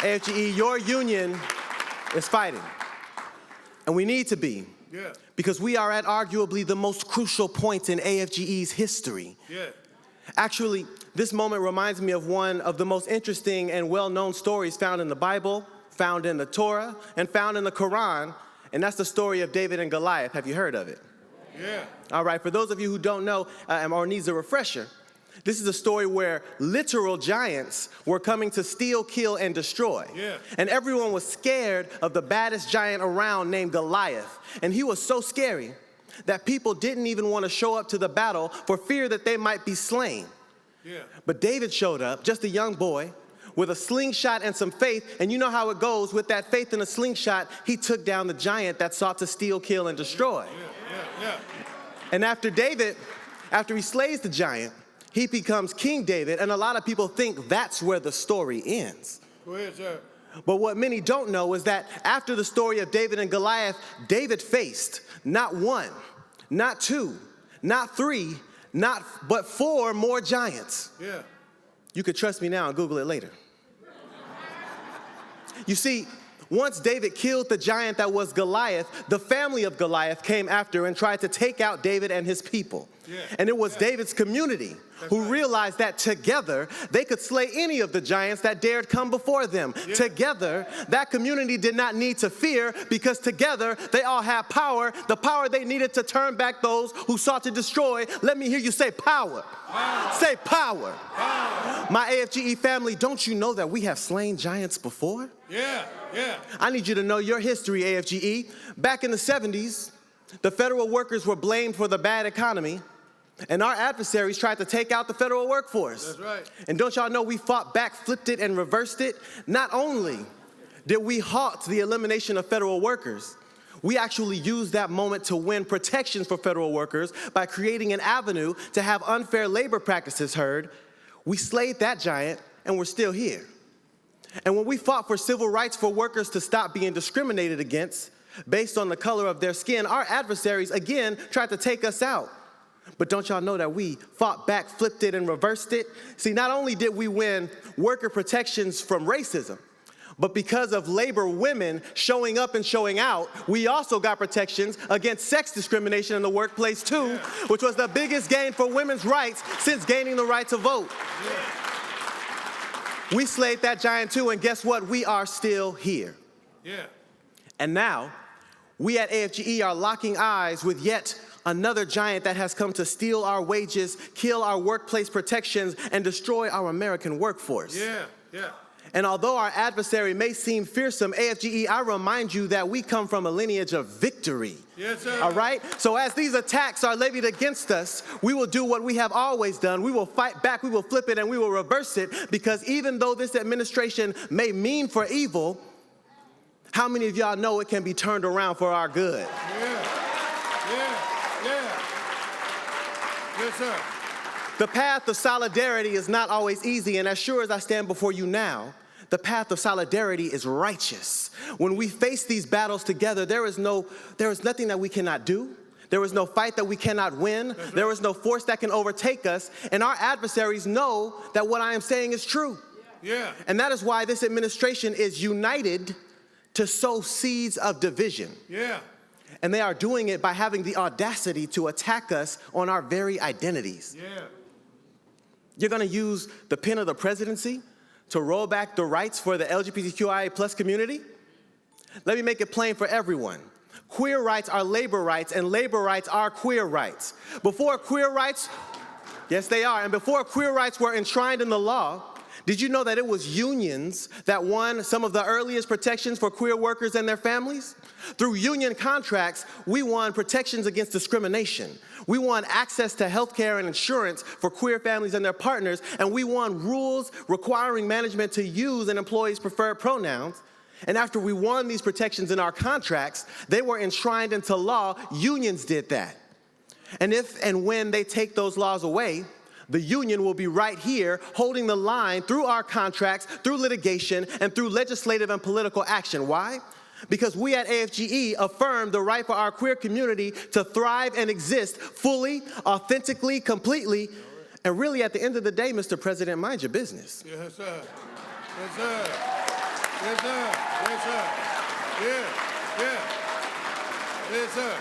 AFGE, your union is fighting. And we need to be. Yeah. Because we are at arguably the most crucial point in AFGE's history. Yeah. Actually, this moment reminds me of one of the most interesting and well-known stories found in the Bible, found in the Torah, and found in the Quran, and that's the story of David and Goliath. Have you heard of it? Yeah. All right, for those of you who don't know or needs a refresher, this is a story where literal giants were coming to steal, kill, and destroy. Yeah. And everyone was scared of the baddest giant around named Goliath. And he was so scary that people didn't even want to show up to the battle for fear that they might be slain. Yeah. But David showed up, just a young boy, with a slingshot and some faith. And you know how it goes. With that faith in a slingshot, he took down the giant that sought to steal, kill, and destroy. Yeah. And after he slays the giant, he becomes King David, and a lot of people think that's where the story ends. Go ahead, sir. But what many don't know is that after the story of David and Goliath, David faced not one, not two, not three, but 4 more giants. Yeah. You could trust me now and Google it later. You see, once David killed the giant that was Goliath, the family of Goliath came after and tried to take out David and his people. Yeah. And it was David's community who realized that together they could slay any of the giants that dared come before them. Yeah. Together, that community did not need to fear because together they all had power, the power they needed to turn back those who sought to destroy. Let me hear you say power. Power. Say power. Power. My AFGE family, don't you know that we have slain giants before? Yeah. I need you to know your history, AFGE. Back in the 70s, the federal workers were blamed for the bad economy, and our adversaries tried to take out the federal workforce. That's right. And don't y'all know we fought back, flipped it, and reversed it? Not only did we halt the elimination of federal workers, we actually used that moment to win protections for federal workers by creating an avenue to have unfair labor practices heard. We slayed that giant, and we're still here. And when we fought for civil rights for workers to stop being discriminated against based on the color of their skin, our adversaries, again, tried to take us out. But don't y'all know that we fought back, flipped it, and reversed it? See, not only did we win worker protections from racism, but because of labor women showing up and showing out, we also got protections against sex discrimination in the workplace too, which was the biggest gain for women's rights since gaining the right to vote. We slayed that giant too, and guess what? We are still here. Yeah. And now, we at AFGE are locking eyes with yet another giant that has come to steal our wages, kill our workplace protections, and destroy our American workforce. Yeah. And although our adversary may seem fearsome, AFGE, I remind you that we come from a lineage of victory. Yes, sir. All right? So as these attacks are levied against us, we will do what we have always done. We will fight back, we will flip it, and we will reverse it, because even though this administration may mean for evil, how many of y'all know it can be turned around for our good? Yeah. Yes, sir. The path of solidarity is not always easy, and as sure as I stand before you now, the path of solidarity is righteous. When we face these battles together, there is nothing that we cannot do. There is no fight that we cannot win. There is no force that can overtake us, and our adversaries know that what I am saying is true. Yeah. And that is why this administration is united to sow seeds of division. Yeah. And they are doing it by having the audacity to attack us on our very identities. Yeah. You're going to use the pen of the presidency to roll back the rights for the LGBTQIA plus community? Let me make it plain for everyone. Queer rights are labor rights, and labor rights are queer rights. Before queer rights, yes, they are, and before queer rights were enshrined in the law, did you know that it was unions that won some of the earliest protections for queer workers and their families? Through union contracts, we won protections against discrimination. We won access to health care and insurance for queer families and their partners, and we won rules requiring management to use an employee's preferred pronouns. And after we won these protections in our contracts, they were enshrined into law. Unions did that. And if and when they take those laws away, the union will be right here holding the line through our contracts, through litigation, and through legislative and political action. Why? Because we at AFGE affirm the right for our queer community to thrive and exist fully, authentically, completely, and really at the end of the day, Mr. President, mind your business. Yes, sir. Yes, sir. Yes, sir. Yes, sir. Yeah. Yeah. Yes, sir.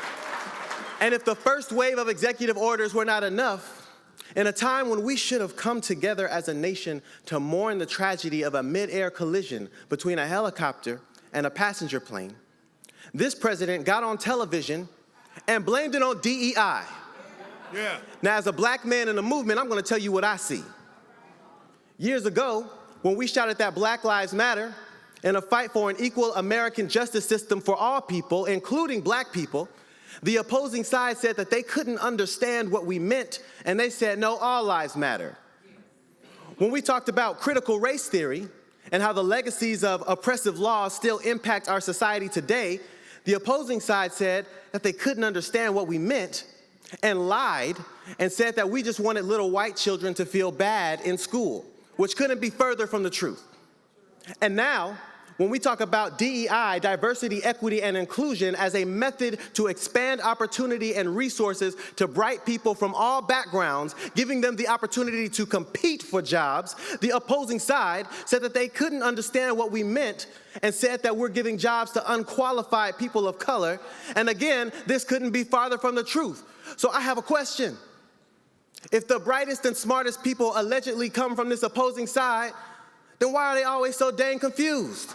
And if the first wave of executive orders were not enough, in a time when we should have come together as a nation to mourn the tragedy of a mid-air collision between a helicopter and a passenger plane, this president got on television and blamed it on DEI. Yeah. Now, as a black man in the movement, I'm going to tell you what I see. Years ago, when we shouted that Black Lives Matter in a fight for an equal American justice system for all people, including black people, the opposing side said that they couldn't understand what we meant, and they said, no, all lives matter. When we talked about critical race theory and how the legacies of oppressive laws still impact our society today, the opposing side said that they couldn't understand what we meant and lied and said that we just wanted little white children to feel bad in school, which couldn't be further from the truth. And now, when we talk about DEI, diversity, equity, and inclusion as a method to expand opportunity and resources to bright people from all backgrounds, giving them the opportunity to compete for jobs, the opposing side said that they couldn't understand what we meant and said that we're giving jobs to unqualified people of color. And again, this couldn't be farther from the truth. So I have a question. If the brightest and smartest people allegedly come from this opposing side, then why are they always so dang confused?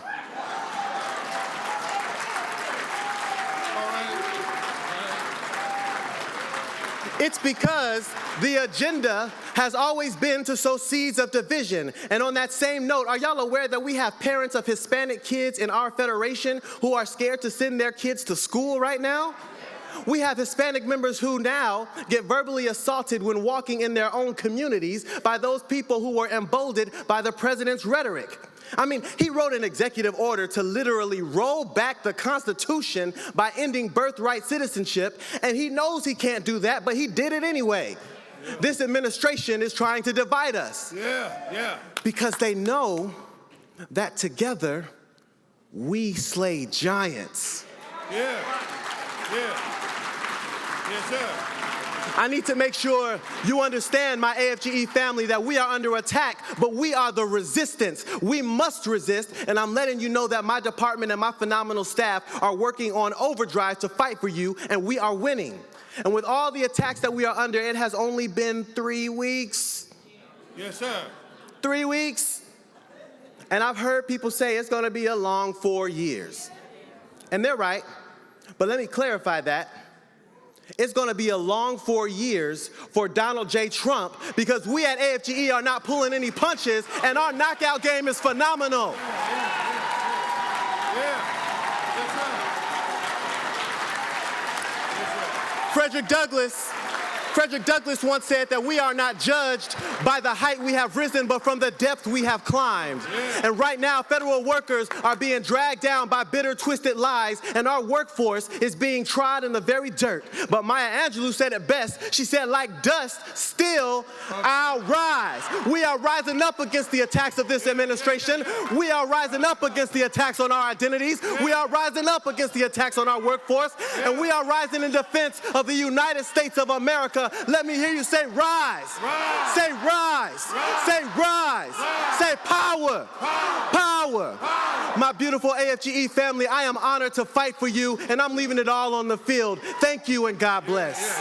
It's because the agenda has always been to sow seeds of division. And on that same note, are y'all aware that we have parents of Hispanic kids in our federation who are scared to send their kids to school right now? We have Hispanic members who now get verbally assaulted when walking in their own communities by those people who were emboldened by the president's rhetoric. I mean, he wrote an executive order to literally roll back the Constitution by ending birthright citizenship, and he knows he can't do that, but he did it anyway. Yeah. This administration is trying to divide us. Yeah. Because they know that together we slay giants. Yeah. Yes, sir. I need to make sure you understand, my AFGE family, that we are under attack, but we are the resistance. We must resist, and I'm letting you know that my department and my phenomenal staff are working on overdrive to fight for you, and we are winning. And with all the attacks that we are under, it has only been 3 weeks. Yes, sir. 3 weeks. And I've heard people say it's going to be a long 4 years. And they're right, but let me clarify that. It's going to be a long 4 years for Donald J. Trump because we at AFGE are not pulling any punches and our knockout game is phenomenal. Frederick Douglass once said that we are not judged by the height we have risen, but from the depth we have climbed. Yeah. And right now, federal workers are being dragged down by bitter, twisted lies, and our workforce is being trod in the very dirt. But Maya Angelou said it best. She said, like dust, still I'll rise. We are rising up against the attacks of this administration. We are rising up against the attacks on our identities. We are rising up against the attacks on our workforce. And we are rising in defense of the United States of America. Let me hear you say rise. Rise. Say rise. Say rise. Say power. Power. My beautiful AFGE family, I am honored to fight for you, and I'm leaving it all on the field. Thank you, and God bless.